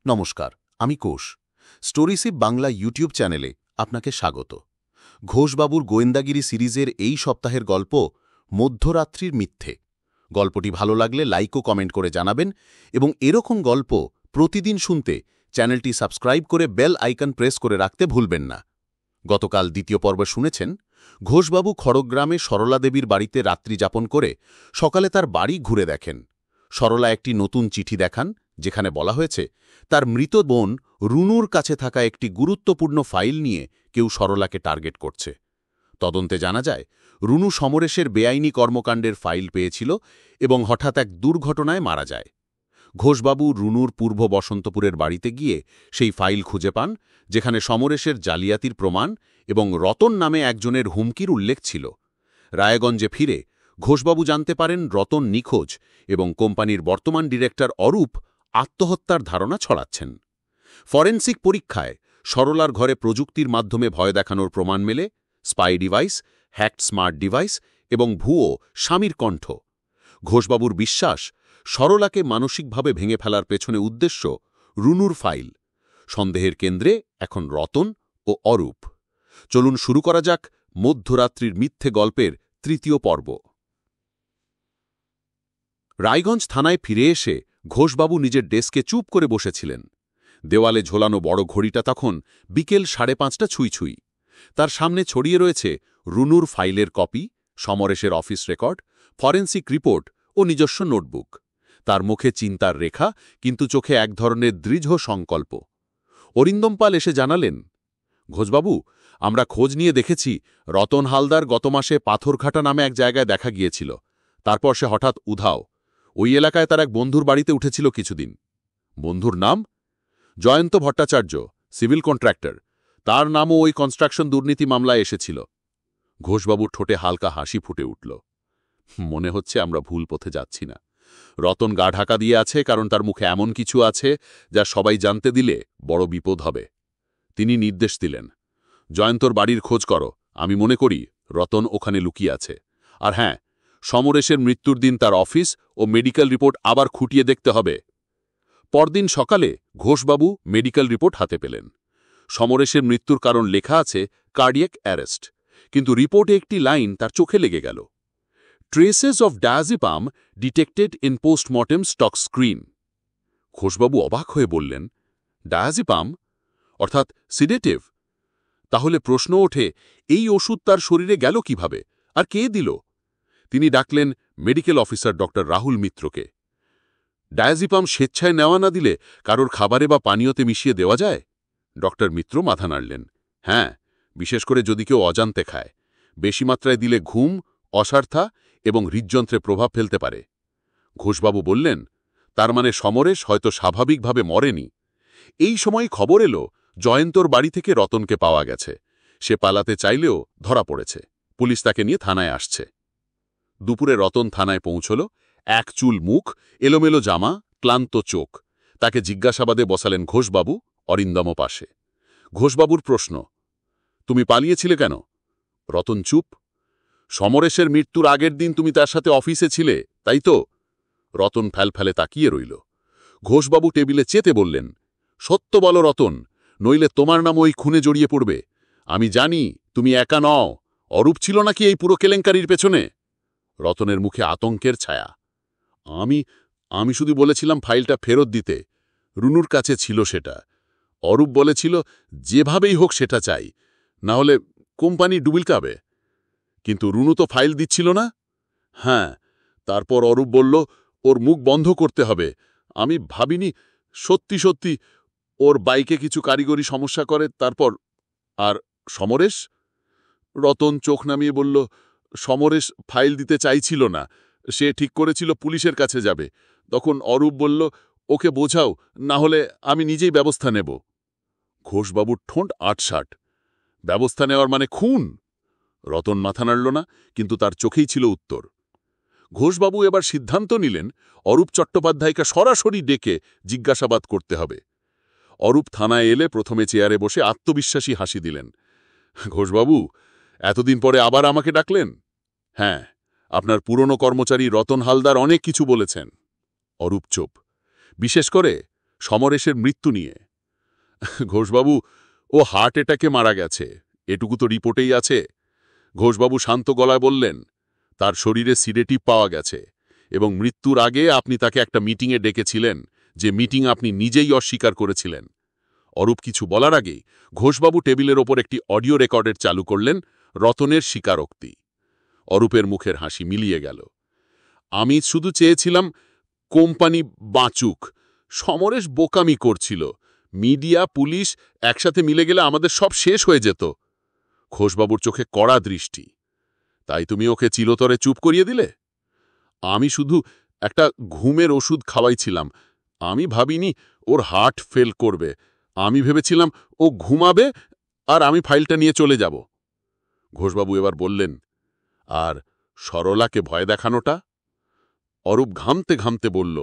নমস্কার, আমি কোষ। স্টোরিসিপ বাংলা ইউটিউব চ্যানেলে আপনাকে স্বাগত। ঘোষবাবুর গোয়েন্দাগিরি সিরিজের এই সপ্তাহের গল্প মধ্যরাত্রির মিথ্যে। গল্পটি ভালো লাগলে লাইক ও কমেন্ট করে জানাবেন এবং এরকম গল্প প্রতিদিন শুনতে চ্যানেলটি সাবস্ক্রাইব করে বেল আইকন প্রেস করে রাখতে ভুলবেন না। গতকাল দ্বিতীয় পর্ব শুনেছেন, ঘোষবাবু খড়গ্রামে সরলা দেবীর বাড়িতে রাত্রি যাপন করে সকালে তার বাড়ি ঘুরে দেখেন। সরলা একটি নতুন চিঠি দেখান, যেখানে বলা হয়েছে তার মৃত বোন রুনুর কাছে থাকা একটি গুরুত্বপূর্ণ ফাইল নিয়ে কেউ সরলাকে টার্গেট করছে। তদন্তে জানা যায়, রুনু সমরেশের বেআইনি কর্মকাণ্ডের ফাইল পেয়েছিল এবং হঠাৎ এক দুর্ঘটনায় মারা যায়। ঘোষবাবু রুনুর পূর্ব বসন্তপুরের বাড়িতে গিয়ে সেই ফাইল খুঁজে পান, যেখানে সমরেশের জালিয়াতির প্রমাণ এবং রতন নামে একজনের হুমকির উল্লেখ ছিল। রায়গঞ্জে ফিরে ঘোষবাবু জানতে পারেন রতন নিখোঁজ এবং কোম্পানির বর্তমান ডিরেক্টর অরূপ আত্মহত্যার ধারণা ছড়াচ্ছেন। ফরেনসিক পরীক্ষায় সরলার ঘরে প্রযুক্তির মাধ্যমে ভয় দেখানোর প্রমাণ মেলে, spy device, hacked smart device এবং ভুয়ো স্বামীর কণ্ঠ। ঘোষবাবুর বিশ্বাস, সরলাকে মানসিকভাবে ভেঙে ফেলার পেছনে উদ্দেশ্য রুনুর ফাইল। সন্দেহের কেন্দ্রে এখন রতন ও অরূপ। চলুন শুরু করা যাক মধ্যরাত্রির মিথ্যে গল্পের তৃতীয় পর্ব। রায়গঞ্জ থানায় ফিরে এসে ঘোষবাবু নিজের ডেস্কে চুপ করে বসেছিলেন। দেওয়ালে ঝোলানো বড় ঘড়িটা তখন বিকেল 5:30 ছুঁই ছুঁই। তার সামনে ছড়িয়ে রয়েছে রুনুর ফাইলের কপি, সমরেশের অফিস রেকর্ড, ফরেনসিক রিপোর্ট ও নিজস্ব নোটবুক। তার মুখে চিন্তার রেখা, কিন্তু চোখে এক ধরনের দৃঢ় সংকল্প। অরিন্দম পাল এসে জানালেন, ঘোষবাবু, আমরা খোঁজ নিয়ে দেখেছি রতন হালদার গত মাসে পাথরঘাটা নামে এক জায়গায় দেখা গিয়েছিল। তারপর সে হঠাৎ উধাও। ওই এলাকায় তার এক বন্ধুর বাড়িতে উঠেছিল কিছুদিন। বন্ধুর নাম? Jayanta Bhattacharya, civil contractor. তার নামও ওই কনস্ট্রাকশন দুর্নীতি মামলায় এসেছিল। ঘোষবাবুর ঠোঁটে হালকা হাসি ফুটে উঠল। মনে হচ্ছে আমরা ভুল পথে যাচ্ছি না। রতন গা ঢাকা দিয়ে আছে, কারণ তার মুখে এমন কিছু আছে যা সবাই জানতে দিলে বড় বিপদ হবে। তিনি নির্দেশ দিলেন, জয়ন্তর বাড়ির খোঁজ করো। আমি মনে করি রতন ওখানে লুকিয়ে আছে। আর হ্যাঁ, সমরেশের মৃত্যুর দিন তার অফিস ও মেডিকেল রিপোর্ট আবার খুঁটিয়ে দেখতে হবে। পরদিন সকালে ঘোষবাবু মেডিকেল রিপোর্ট হাতে পেলেন। সমরেশের মৃত্যুর কারণ লেখা আছে কার্ডিয়াক অ্যারেস্ট, কিন্তু রিপোর্টে একটি লাইন তার চোখে লেগে গেল। Traces of diazepam detected in postmortem স্টক স্ক্রিন। ঘোষবাবু অবাক হয়ে বললেন, ডায়াজিপাম অর্থাৎ সিডেটিভ? তাহলে প্রশ্ন ওঠে, এই ওষুধ তার শরীরে গেল কিভাবে, আর কে দিল? তিনি ডাকলেন মেডিকেল অফিসার ডক্টর রাহুল মিত্রকে। ডায়াজিপাম স্বেচ্ছায় নেওয়া না দিলে কারোর খাবারে বা পানীয়তে মিশিয়ে দেওয়া যায়? ডক্টর মিত্র মাথা নাড়লেন। হ্যাঁ, বিশেষ করে যদি কেউ অজান্তে খায়। বেশি মাত্রায় দিলে ঘুম, অসার্থা এবং হৃদযন্ত্রে প্রভাব ফেলতে পারে। ঘোষবাবু বললেন, তার মানে সমরেশ হয়তো স্বাভাবিকভাবে মরেনি। এই সময় খবর এলো জয়ন্তর বাড়ি থেকে রতনকে পাওয়া গেছে। সে পালাতে চাইলেও ধরা পড়েছে। পুলিশ তাকে নিয়ে থানায় আসছে। দুপুরে রতন থানায় পৌঁছল। এক চুল মুখ, এলোমেলো জামা, ক্লান্ত চোখ। তাকে জিজ্ঞাসাবাদে বসালেন ঘোষবাবু, অরিন্দম পাশে। ঘোষবাবুর প্রশ্ন, তুমি পালিয়েছিলে কেন? রতন চুপ। সমরেশের মৃত্যুর আগের দিন তুমি তার সাথে অফিসে ছিলে, তাই তো? রতন ফ্যালফ্যালে তাকিয়ে রইল। ঘোষবাবু টেবিলে চেতে বললেন, সত্য বলো রতন, নইলে তোমার নাম ওই খুনে জড়িয়ে পড়বে। আমি জানি তুমি একা নও। অরূপ ছিল নাকি এই পুরো কেলেঙ্কারির পেছনে? রতনের মুখে আতঙ্কের ছায়া। আমি শুধু বলেছিলাম ফাইলটা ফেরত দিতে। রুনুর কাছে ছিল সেটা। অরূপ বলেছিল যেভাবেই হোক সেটা চাই, না হলে কোম্পানি ডুবিলকাবে। কিন্তু রুনু তো ফাইল দিচ্ছিল না। হ্যাঁ, তারপর অরূপ বলল ওর মুখ বন্ধ করতে হবে। আমি ভাবিনি সত্যি সত্যি ওর বাইকে কিছু কারিগরি সমস্যা করে। তারপর আর সমরেশ? রতন চোখ নামিয়ে বলল, সমরেশ ফাইল দিতে চাইছিল না। সে ঠিক করেছিল পুলিশের কাছে যাবে। তখন অরূপ বলল, ওকে বোঝাও, না হলে আমি নিজেই ব্যবস্থা নেব। ঘোষবাবুর ঠোঁট আটসাট। ব্যবস্থা নেওয়ার মানে খুন? রতন মাথা নাড়ল না, কিন্তু তার চোখেই ছিল উত্তর। ঘোষবাবু এবার সিদ্ধান্ত নিলেন অরূপ চট্টোপাধ্যায়কে সরাসরি ডেকে জিজ্ঞাসাবাদ করতে হবে। অরূপ থানায় এলে প্রথমে চেয়ারে বসে আত্মবিশ্বাসী হাসি দিলেন। ঘোষবাবু, এতদিন পরে আবার আমাকে ডাকলেন? হ্যাঁ, আপনার পুরনো কর্মচারী রতন হালদার অনেক কিছু বলেছেন। অরূপ চুপ। বিশেষ করে সমরেশের মৃত্যু নিয়ে। ঘোষবাবু, ও হার্ট অ্যাটাকে মারা গেছে, এটুকু তো রিপোর্টেই আছে। ঘোষবাবু শান্ত গলায় বললেন, তার শরীরে সিডেটিভ পাওয়া গেছে এবং মৃত্যুর আগে আপনি তাকে একটা মিটিংয়ে ডেকেছিলেন, যে মিটিং আপনি নিজেই অস্বীকার করেছিলেন। অরূপ কিছু বলার আগেই ঘোষবাবু টেবিলের ওপর একটি অডিও রেকর্ডের চালু করলেন, রতনের স্বীকারোক্তি। অরূপের মুখের হাসি মিলিয়ে গেল। আমি শুধু চেয়েছিলাম কোম্পানি বাঁচুক। সমরেশ বোকামি করছিল। মিডিয়া, পুলিশ একসাথে মিলে গেলে আমাদের সব শেষ হয়ে যেত। ঘোষবাবুর চোখে কড়া দৃষ্টি। তাই তুমি ওকে চিরতরে চুপ করিয়ে দিলে? আমি শুধু একটা ঘুমের ওষুধ খাওয়াইছিলাম। আমি ভাবিনি ওর হার্ট ফেল করবে। আমি ভেবেছিলাম ও ঘুমাবে আর আমি ফাইলটা নিয়ে চলে যাব। ঘোষবাবু এবার বললেন, আর সরলাকে ভয় দেখানোটা? অরূপ ঘামতে ঘামতে বলল,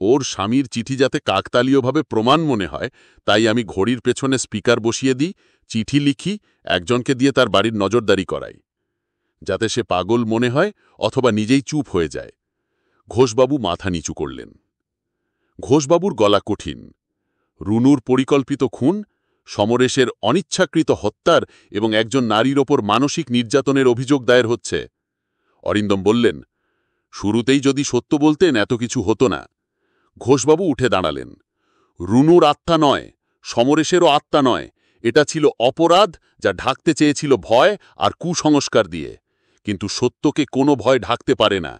ওর স্বামীর চিঠি যাতে কাকতালীয়ভাবে প্রমাণ মনে হয়, তাই আমি ঘড়ির পেছনে স্পিকার বসিয়ে দিই, চিঠি লিখি, একজনকে দিয়ে তার বাড়ির নজরদারি করাই, যাতে সে পাগল মনে হয় অথবা নিজেই চুপ হয়ে যায়। ঘোষবাবু মাথা নিচু করলেন। ঘোষবাবুর গলা কঠিন। রুনুর পরিকল্পিত খুন, সমরেশের অনিচ্ছাকৃত হত্যার এবং একজন নারীর ওপর মানসিক নির্যাতনের অভিযোগ দায়ের হচ্ছে। অরিন্দম বললেন, শুরুতেই যদি সত্য বলতেন এত কিছু হতো না। ঘোষবাবু উঠে দাঁড়ালেন। রুনুর আত্মা নয়, সমরেশেরও আত্মা নয়, এটা ছিল অপরাধ যা ঢাকতে চেয়েছিল ভয় আর কুসংস্কার দিয়ে। কিন্তু সত্যকে কোনো ভয় ঢাকতে পারে না।